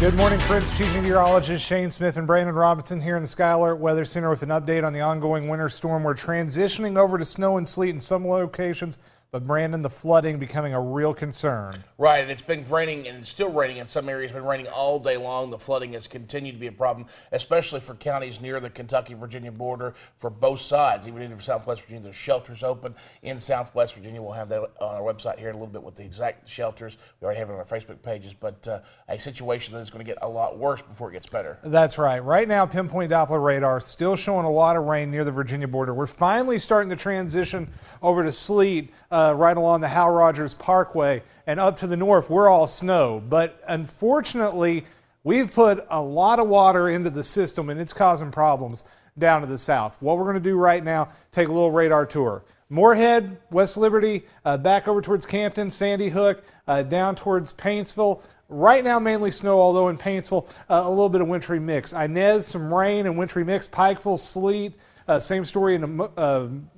Good morning, friends. Chief Meteorologist Shane Smith and Brandon Robinson here in the Sky Alert Weather Center with an update on the ongoing winter storm. We're transitioning over to snow and sleet in some locations, but Brandon, the flooding becoming a real concern. Right, and it's been raining, and it's still raining in some areas. It's been raining all day long. The flooding has continued to be a problem, especially for counties near the Kentucky-Virginia border for both sides. Even in Southwest Virginia, there's shelters open in Southwest Virginia. We'll have that on our website here in a little bit with the exact shelters. We already have it on our Facebook pages, but a situation that is going to get a lot worse before it gets better. That's right. Right now, pinpoint Doppler radar is still showing a lot of rain near the Virginia border. We're finally starting to transition over to sleet right along the Hal Rogers Parkway, and up to the north, we're all snow. But unfortunately, we've put a lot of water into the system, and it's causing problems down to the south. What we're going to do right now, take a little radar tour. Moorhead, West Liberty, back over towards Campton, Sandy Hook, down towards Paintsville. Right now, mainly snow, although in Paintsville, a little bit of wintry mix. Inez, some rain and wintry mix. Pikeville, sleet. Same story in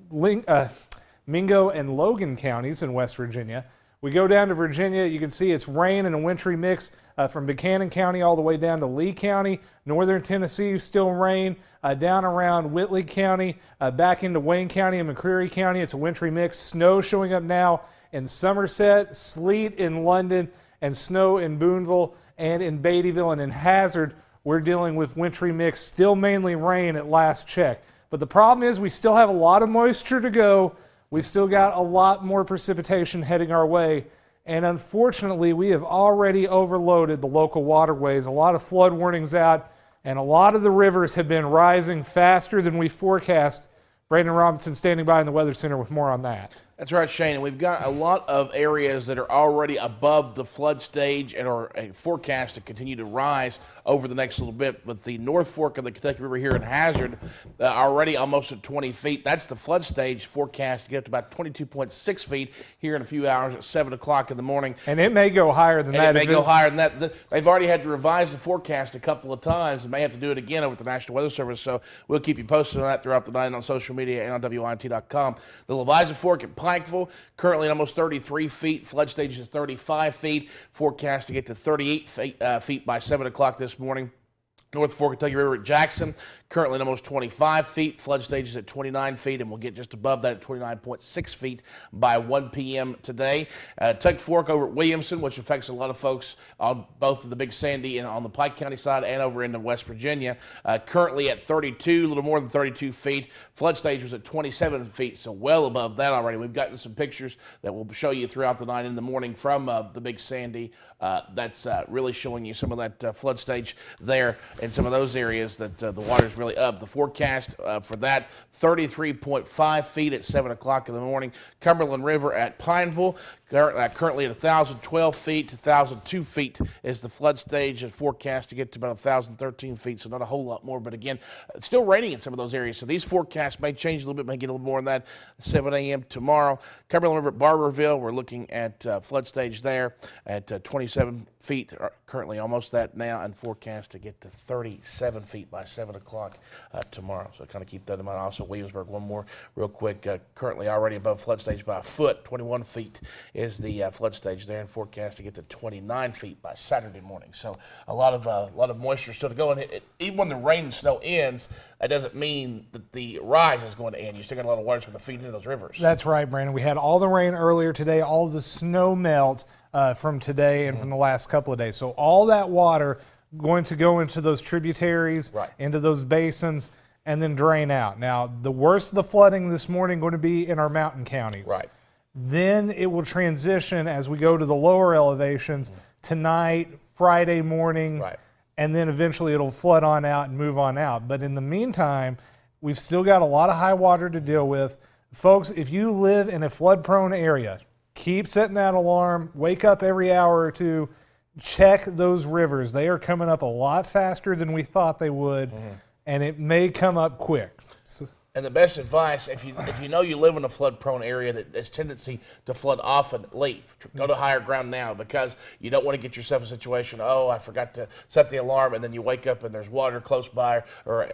Mingo and Logan counties in West Virginia. We go down to Virginia, you can see it's rain and a wintry mix from Buchanan County all the way down to Lee County. Northern Tennessee, still rain. Down around Whitley County, back into Wayne County and McCreary County, it's a wintry mix. Snow showing up now in Somerset, sleet in London, and snow in Boonville and in Beattyville, and in Hazard, we're dealing with wintry mix, still mainly rain at last check. But the problem is we still have a lot of moisture to go. We've still got a lot more precipitation heading our way, and unfortunately, we have already overloaded the local waterways. A lot of flood warnings out, and a lot of the rivers have been rising faster than we forecast. Brandon Robinson standing by in the Weather Center with more on that. That's right, Shane. And we've got a lot of areas that are already above the flood stage and are forecast to continue to rise over the next little bit. With the North Fork of the Kentucky River here in Hazard, already almost at 20 feet. That's the flood stage forecast to get up to about 22.6 feet here in a few hours at 7 o'clock in the morning. And it may go higher than that. It may go higher than that. They've already had to revise the forecast a couple of times and may have to do it again over at the National Weather Service. So we'll keep you posted on that throughout the night on social media and on WINT.com. The Leviza Fork at Pikeville, currently at almost 33 feet. Flood stage is 35 feet. Forecast to get to 38 feet by 7 o'clock this morning. North Fork Kentucky River at Jackson, currently at almost 25 feet. Flood stage is at 29 feet, and we'll get just above that at 29.6 feet by 1 p.m. today. Tug Fork over at Williamson, which affects a lot of folks on both of the Big Sandy and on the Pike County side and over into West Virginia. Currently at 32, a little more than 32 feet. Flood stage was at 27 feet, so well above that already. We've gotten some pictures that we'll show you throughout the night and in the morning from the Big Sandy. That's really showing you some of that flood stage there in some of those areas that the water's really up. The forecast for that, 33.5 feet at 7 o'clock in the morning. Cumberland River at Pineville, currently at 1,012 feet to 1,002 feet is the flood stage, and forecast to get to about 1,013 feet, so not a whole lot more. But again, it's still raining in some of those areas, so these forecasts may change a little bit, may get a little more than that 7 a.m. tomorrow. Cumberland River at Barberville, we're looking at flood stage there at 27 feet, currently almost that now, and forecast to get to 37 feet by 7 o'clock tomorrow. So kind of keep that in mind. Also, Williamsburg, one more real quick, currently already above flood stage by a foot, 21 feet is the flood stage there, and forecast to get to 29 feet by Saturday morning. So a lot of moisture still to go, and even when the rain and snow ends, that doesn't mean that the rise is going to end. You still got a lot of water that's going to feed into those rivers. That's right, Brandon. We had all the rain earlier today, all the snow melt from today and from the last couple of days. So all that water going to go into those tributaries, right, into those basins, and then drain out. Now, the worst of the flooding this morning going to be in our mountain counties. Right. Then it will transition as we go to the lower elevations tonight, Friday morning, right, and then eventually it'll flood on out and move on out. But in the meantime, we've still got a lot of high water to deal with. Folks, if you live in a flood-prone area, keep setting that alarm. Wake up every hour or two. Check those rivers. They are coming up a lot faster than we thought they would, and it may come up quick. So, and the best advice, if you know you live in a flood-prone area that has tendency to flood often, leave. Go to higher ground now, because you don't want to get yourself in a situation, oh, I forgot to set the alarm, and then you wake up and there's water close by, or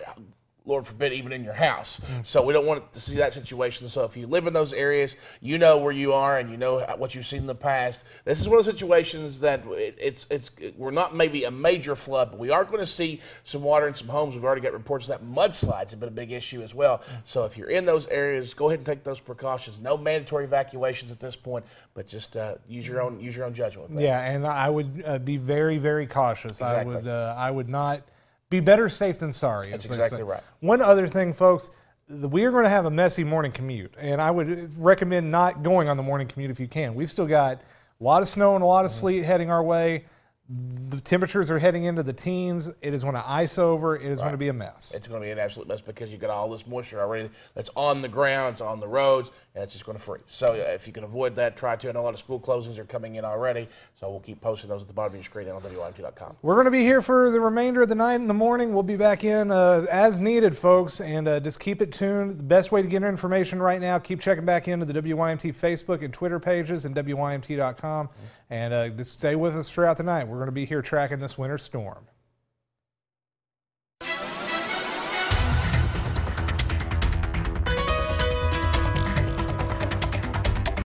Lord forbid, even in your house. So we don't want to see that situation. So if you live in those areas, you know where you are and you know what you've seen in the past. This is one of those situations that we're not maybe a major flood, but we are going to see some water in some homes. We've already got reports that mudslides have been a big issue as well. So if you're in those areas, go ahead and take those precautions. No mandatory evacuations at this point, but just use your own judgment with that. Yeah, and I would be very, very cautious. Exactly. I would not. Be better safe than sorry. That's exactly right. One other thing, folks, we are going to have a messy morning commute, and I would recommend not going on the morning commute if you can. We've still got a lot of snow and a lot of sleet heading our way. The temperatures are heading into the teens. It is going to ice over. It is going to be a mess. It's going to be an absolute mess because you've got all this moisture already that's on the ground, it's on the roads, and it's just going to freeze. So if you can avoid that, try to. I know a lot of school closings are coming in already, so we'll keep posting those at the bottom of your screen on WYMT.com. We're going to be here for the remainder of the night and the morning. We'll be back in as needed, folks, and just keep it tuned. The best way to get information right now, keep checking back into the WYMT Facebook and Twitter pages and WYMT.com, and just stay with us throughout the night. We're going to be here tracking this winter storm.